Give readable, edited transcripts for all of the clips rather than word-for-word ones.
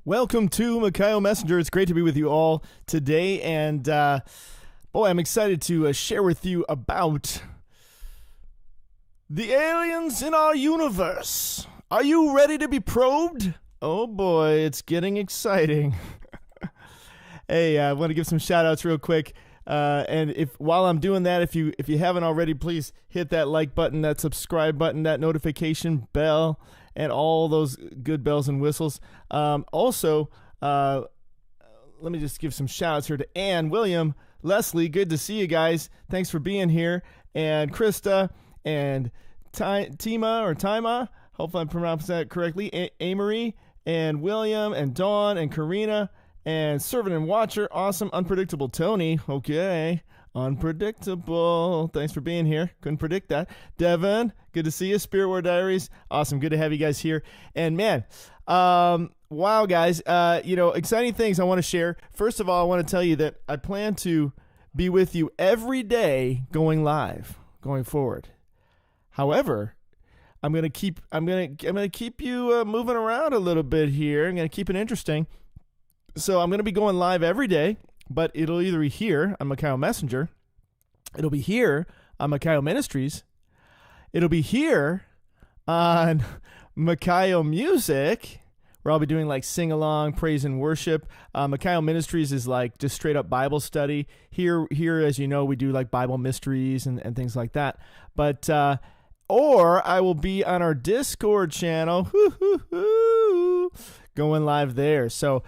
Welcome to Mikhail Messenger. It's great to be with you all today, and boy, I'm excited to share with you about the aliens in our universe. Are you ready to be probed? Oh boy, it's getting exciting. Hey, I want to give some shout outs real quick. And while I'm doing that, if you haven't already, please hit that like button, that subscribe button, that notification bell, and all those good bells and whistles. Also, let me just give some shout outs here to Ann, William, Leslie. Good to see you guys. Thanks for being here. And Krista and Tima. Hopefully I'm pronouncing that correctly. Amory and William and Dawn and Karina. And Servant and Watcher, awesome, unpredictable Tony. Okay, unpredictable. Thanks for being here. Couldn't predict that. Devin, good to see you. Spirit War Diaries, awesome. Good to have you guys here. And man, wow, guys, exciting things I want to share. First of all, I want to tell you that I plan to be with you every day going live, going forward. However, I'm gonna keep you moving around a little bit here. I'm gonna keep it interesting. So I'm going to be going live every day, but it'll either be here on Mikhail Messenger, it'll be here on Mikhail Ministries, it'll be here on Mikhail Music, where I'll be doing like sing-along, praise and worship. Mikhail Ministries is like just straight-up Bible study. Here, as you know, we do like Bible mysteries and things like that. But or I will be on our Discord channel, going live there. So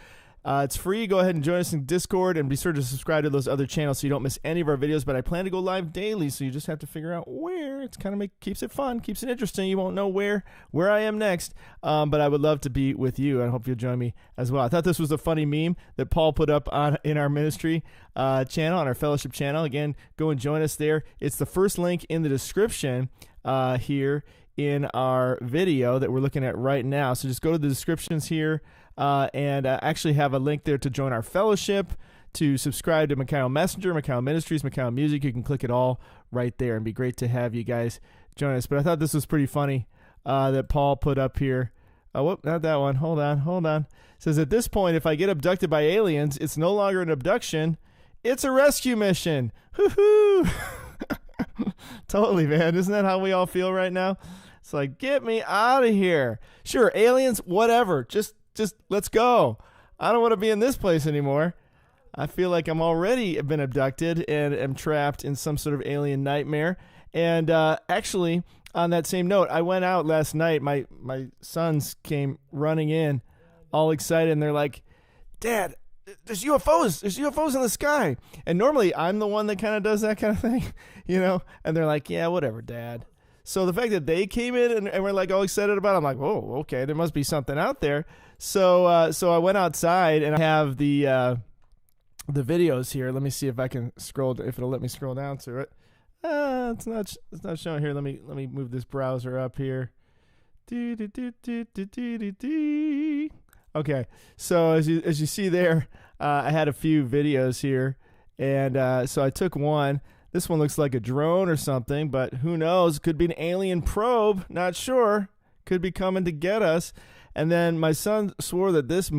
it's free. Go ahead and join us in Discord and be sure to subscribe to those other channels so you don't miss any of our videos. But I plan to go live daily, so you just have to figure out where. It's kind of keeps it fun, keeps it interesting. You won't know where I am next, but I would love to be with you, and I hope you'll join me as well. I thought this was a funny meme that Paul put up in our ministry channel, on our fellowship channel. Again, go and join us there. It's the first link in the description here in our video that we're looking at right now. So just go to the descriptions here. And actually have a link there to join our fellowship, to subscribe to Mikhail Messenger, Mikhail Ministries, Mikhail Music. You can click it all right there, and be great to have you guys join us. But I thought this was pretty funny that Paul put up here. Oh, whoop, not that one. Hold on. It says, at this point, if I get abducted by aliens, it's no longer an abduction. It's a rescue mission. Hoo-hoo. Totally, man. Isn't that how we all feel right now? It's like, get me out of here. Sure, aliens, whatever. Just let's go. I don't want to be in this place anymore. I feel like I'm already been abducted and am trapped in some sort of alien nightmare. And actually, on that same note, I went out last night. My sons came running in, all excited, and they're like, "Dad, there's UFOs. There's UFOs in the sky." And normally, I'm the one that kind of does that kind of thing, And they're like, "Yeah, whatever, Dad." So the fact that they came in and were like all excited about it, I'm like, "Whoa, okay, there must be something out there." So I went outside, and I have the videos here. Let me see if I can scroll, if it'll let me scroll down to it. It's not showing here. Let me move this browser up here. Okay, so as you see there, I had a few videos here, and so I took one. This one looks like a drone or something, but who knows? Could be an alien probe. Not sure. Could be coming to get us. And then my son swore that this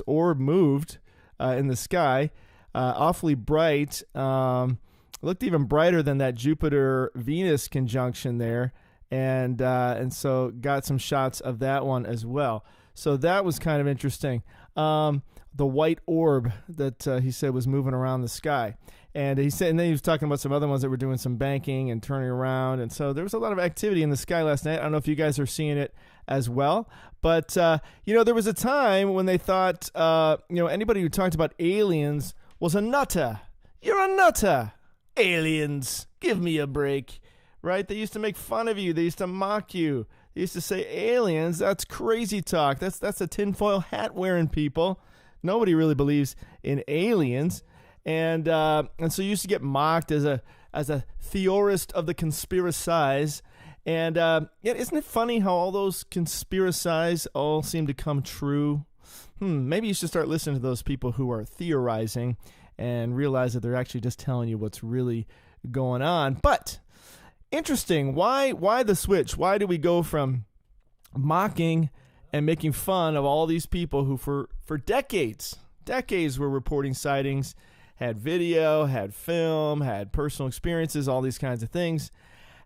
orb moved in the sky, awfully bright. Looked even brighter than that Jupiter-Venus conjunction there. And so got some shots of that one as well. So that was kind of interesting. The white orb that he said was moving around the sky. And then he was talking about some other ones that were doing some banking and turning around. And so there was a lot of activity in the sky last night. I don't know if you guys are seeing it as well. But, there was a time when they thought, anybody who talked about aliens was a nutter. You're a nutter. Aliens, give me a break. Right? They used to make fun of you. They used to mock you. They used to say, aliens, that's crazy talk. That's a tinfoil hat wearing people. Nobody really believes in aliens. And so you used to get mocked as a theorist of the conspiracies. And isn't it funny how all those conspiracies all seem to come true? Maybe you should start listening to those people who are theorizing and realize that they're actually just telling you what's really going on. But interesting. Why the switch? Why do we go from mocking and making fun of all these people who for decades were reporting sightings, had video, had film, had personal experiences, all these kinds of things.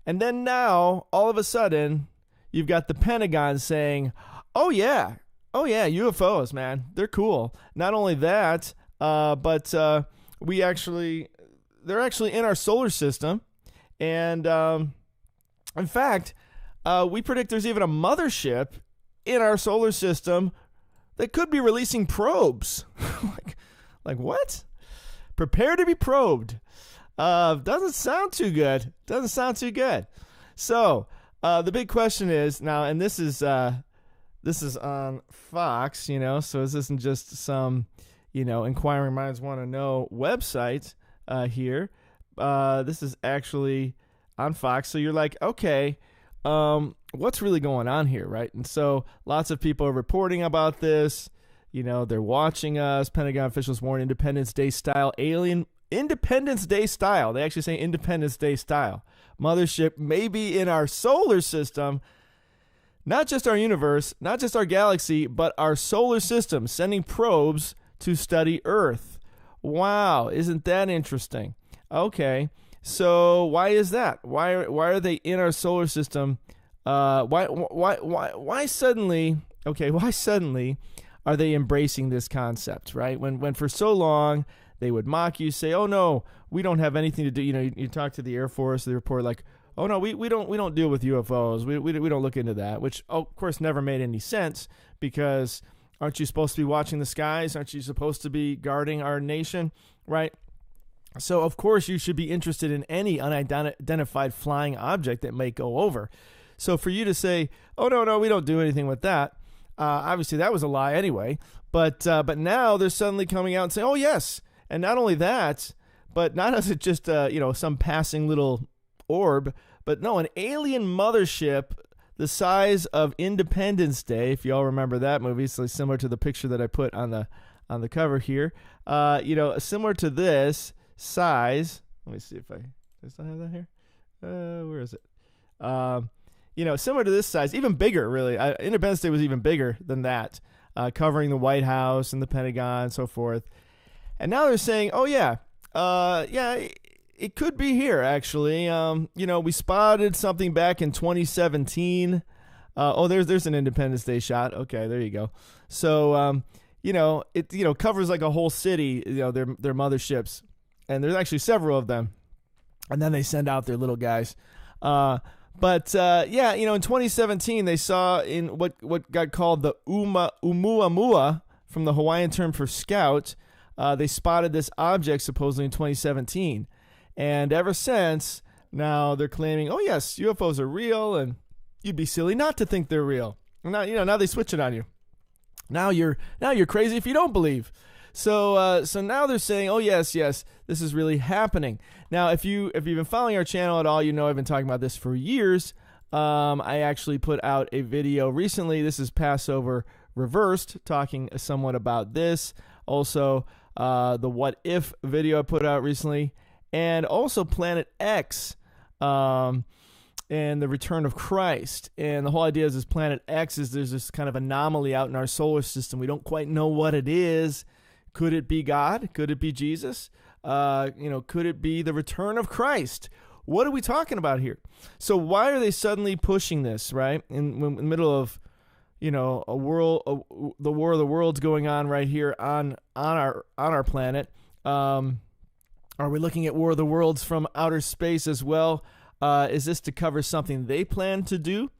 And then now, all of a sudden, you've got the Pentagon saying, oh yeah, UFOs, man, they're cool. Not only that, but they're actually in our solar system. And in fact, we predict there's even a mothership in our solar system that could be releasing probes. like what? Prepare to be probed. Doesn't sound too good. So the big question is now, and this is on Fox, so this isn't just some, inquiring minds want to know website here. This is actually on Fox. So you're like, okay, what's really going on here, right? And so lots of people are reporting about this. They're watching us. Pentagon officials warn Independence Day style alien. Independence Day style. They actually say Independence Day style. Mothership may be in our solar system. Not just our universe, not just our galaxy, but our solar system, sending probes to study Earth. Wow, isn't that interesting? Okay, so why is that? Why are they in our solar system? Why suddenly? Okay, why suddenly are they embracing this concept? Right? When for so long they would mock you, say, "Oh no, we don't have anything to do." You talk to the Air Force, they report like, "Oh no, we don't deal with UFOs. We don't look into that," which of course never made any sense, because aren't you supposed to be watching the skies? Aren't you supposed to be guarding our nation, right? So of course you should be interested in any unidentified flying object that may go over. So for you to say, "Oh no, we don't do anything with that," obviously that was a lie anyway. But now they're suddenly coming out and saying, "Oh yes," and not only that, but not as it just some passing little orb, but no, an alien mothership the size of Independence Day, if y'all remember that movie. So similar to the picture that I put on the cover here. Similar to this size. Let me see if I still have that here. Where is it? Similar to this size, even bigger, really. Independence Day was even bigger than that, covering the White House and the Pentagon and so forth. And now they're saying, "Oh yeah, it could be here, actually." We spotted something back in 2017. There's an Independence Day shot. Okay, there you go. So, it covers like a whole city, their motherships. And there's actually several of them. And then they send out their little guys. In 2017, they saw in what got called the Oumuamua, from the Hawaiian term for scout. They spotted this object supposedly in 2017. And ever since, now they're claiming, "Oh yes, UFOs are real," and you'd be silly not to think they're real. Now they switch it on you. Now you're crazy if you don't believe. So now they're saying, "Oh yes, this is really happening." Now, if you've been following our channel at all, I've been talking about this for years. I actually put out a video recently. This is Passover Reversed, talking somewhat about this. Also, the What If video I put out recently. And also Planet X and the return of Christ. And the whole idea is this Planet X is there's this kind of anomaly out in our solar system. We don't quite know what it is. Could it be God? Could it be Jesus? Could it be the return of Christ? What are we talking about here? So why are they suddenly pushing this, right? In the middle of, the War of the Worlds going on right here on our planet. Are we looking at War of the Worlds from outer space as well? Is this to cover something they plan to do?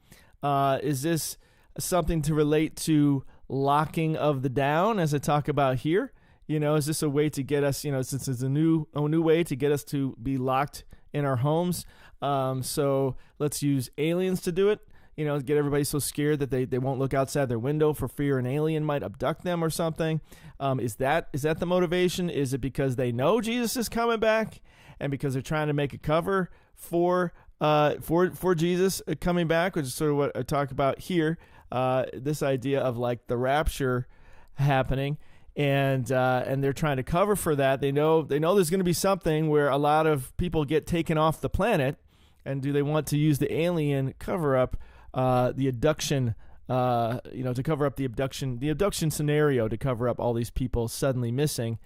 Is this something to relate to locking of the down, as I talk about here? Is this a way to get us, since it's a new way to get us to be locked in our homes? So let's use aliens to do it. Get everybody so scared that they won't look outside their window for fear an alien might abduct them or something. Is that the motivation? Is it because they know Jesus is coming back, and because they're trying to make a cover for Jesus coming back, which is sort of what I talk about here? This idea of like the rapture happening, and they're trying to cover for that. They know there's going to be something where a lot of people get taken off the planet, and do they want to use the alien cover up? The abduction to cover up the abduction scenario, to cover up all these people suddenly missing.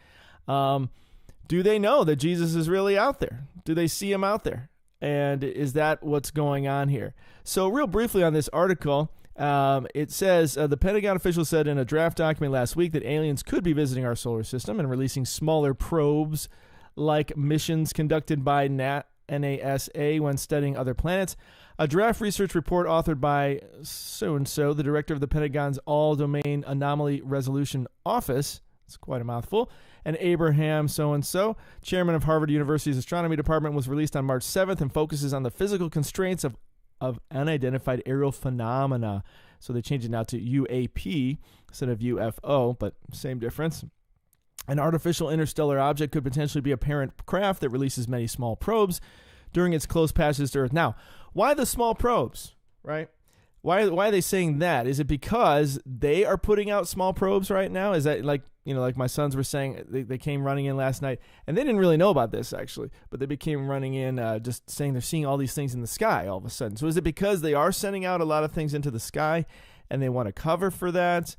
Do they know that Jesus is really out there? Do they see him out there? And is that what's going on here? So real briefly on this article, it says the Pentagon official said in a draft document last week that aliens could be visiting our solar system and releasing smaller probes like missions conducted by NASA when studying other planets. A draft research report authored by so-and-so, the director of the Pentagon's All-Domain Anomaly Resolution Office, it's quite a mouthful, and Abraham so-and-so, chairman of Harvard University's Astronomy Department, was released on March 7th and focuses on the physical constraints of unidentified aerial phenomena. So they changed it now to UAP instead of UFO, but same difference. An artificial interstellar object could potentially be a parent craft that releases many small probes during its close passages to Earth. Now, why the small probes, right? Why are they saying that? Is it because they are putting out small probes right now? Is that like my sons were saying, they came running in last night, and they didn't really know about this actually, but they came running in just saying they're seeing all these things in the sky all of a sudden. So is it because they are sending out a lot of things into the sky and they want to cover for that?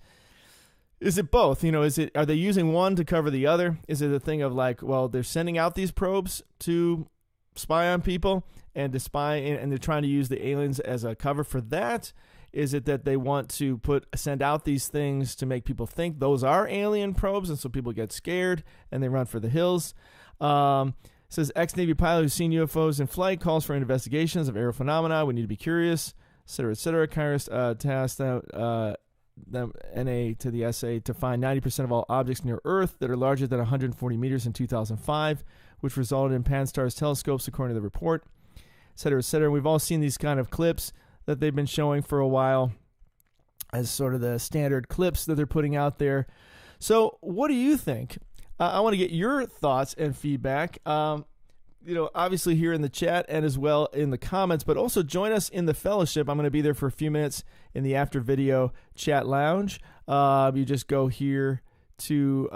Is it both? Are they using one to cover the other? Is it a thing of like, well, they're sending out these probes to spy on people and to spy, and they're trying to use the aliens as a cover for that? Is it that they want to send out these things to make people think those are alien probes, and so people get scared and they run for the hills? It says ex-Navy pilot who's seen UFOs in flight calls for investigations of aerial phenomena. We need to be curious, et cetera, et cetera. Congress tasked the NA to the SA to find 90% of all objects near Earth that are larger than 140 meters in 2005, which resulted in Pan-STARRS telescopes, according to the report, et cetera, et cetera. And we've all seen these kind of clips that they've been showing for a while as sort of the standard clips that they're putting out there. So what do you think? I want to get your thoughts and feedback, obviously here in the chat and as well in the comments, but also join us in the fellowship. I'm going to be there for a few minutes in the after video chat lounge. You just go here to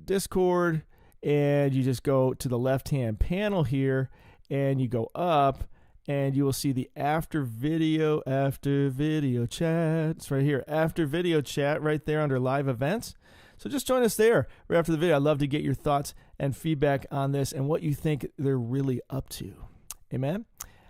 Discord, and you just go to the left-hand panel here, and you go up, and you will see the after video chat. It's right here, after video chat, right there under live events. So just join us there right after the video. I'd love to get your thoughts and feedback on this and what you think they're really up to. Amen?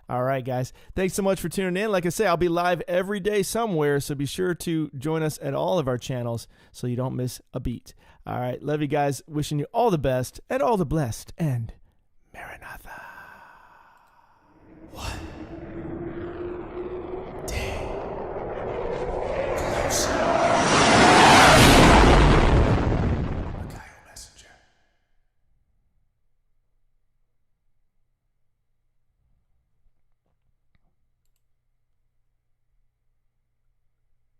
All right, guys. Thanks so much for tuning in. Like I say, I'll be live every day somewhere, so be sure to join us at all of our channels so you don't miss a beat. All right. Love you guys. Wishing you all the best and all the blessed. And Maranatha.